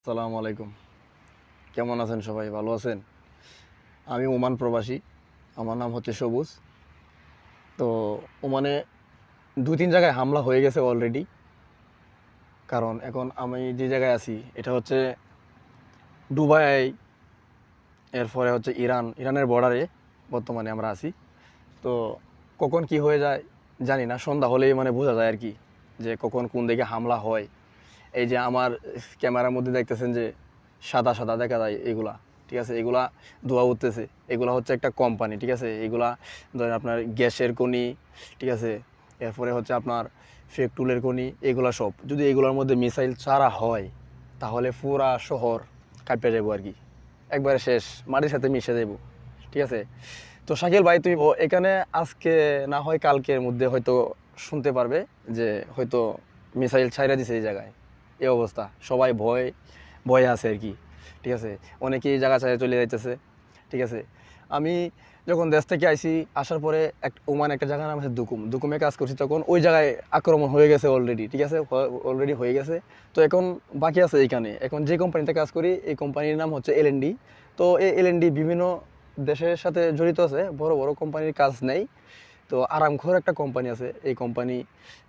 আসসালামু আলাইকুম। কেমন আছেন সবাই? ভালো আছেন? আমি ওমান প্রবাসী। আমার নাম হচ্ছে সবুজ। তো ওমানে ২-৩ জায়গায় হামলা হয়ে গেছে অলরেডি। কারণ এখন আমি যে জায়গায় আছি এটা হচ্ছে দুবাই, এরপরে হচ্ছে ইরানের বর্ডারে বর্তমানে আমরা আছি। তো কখন কি হয়ে যায় জানি না। সন্ধ্যা হলেই বোঝা যায় আর কি, যে কখন কোন দিকে হামলা হয়। এই যে আমার ক্যামেরার মধ্যে দেখতেছেন যে সাদা সাদা দেখা যায় এগুলা, ঠিক আছে, এগুলা ধোঁয়া উঠতেছে, এগুলা হচ্ছে একটা কোম্পানি, ঠিক আছে। এগুলা ধরেন আপনার গ্যাসের খনি, ঠিক আছে, এরপরে হচ্ছে আপনার ফেকটুলের খনি, এগুলা সব যদি এগুলোর মধ্যে মিসাইল ছাড়া হয় তাহলে পুরা শহর কাঁপে যাবো আর কি, একবারে শেষ, মাটির সাথে মিশে যাবো, ঠিক আছে। তো শাকিল ভাই, তুই এখানে আজকে না হয় কালকের মধ্যে হয়তো শুনতে পারবে যে হয়তো মিসাইল ছাইরা দিছে এই জায়গায়। এই অবস্থা, সবাই ভয়ে আছে আর কি, ঠিক আছে। অনেকেই জায়গা ছেড়ে চলে যাইতেছে, ঠিক আছে। আমি যখন দেশ থেকে আসার পরে ওমান একটা জায়গার নাম আছে দুকুমে কাজ করছি, তখন ওই জায়গায় আক্রমণ হয়ে গেছে অলরেডি, ঠিক আছে, অলরেডি হয়ে গেছে। তো এখন বাকি আছে এইখানে, এখন যে কোম্পানিতে কাজ করি এই কোম্পানির নাম হচ্ছে এলএনডি। তো এই এলএনডি বিভিন্ন দেশের সাথে জড়িত আছে, বড় বড় কোম্পানির কাজ নেই। তো আরামখোর একটা কোম্পানি আছে, এই কোম্পানি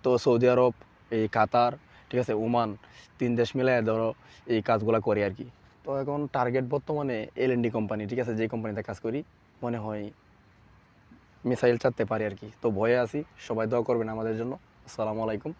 তো সৌদি আরব, এই কাতার, ঠিক আছে, ওমান, 3 দেশ মিলে ধরো এই কাজগুলো করে আর কি। তো এখন টার্গেট বর্তমানে এলএনডি কোম্পানি, ঠিক আছে, যে কোম্পানিতে কাজ করি। মনে হয় মিসাইল চালাতে পারি আর কি। তো ভয়ে আছি, সবাই দোয়া করবেন আমাদের জন্য। আসসালামু আলাইকুম।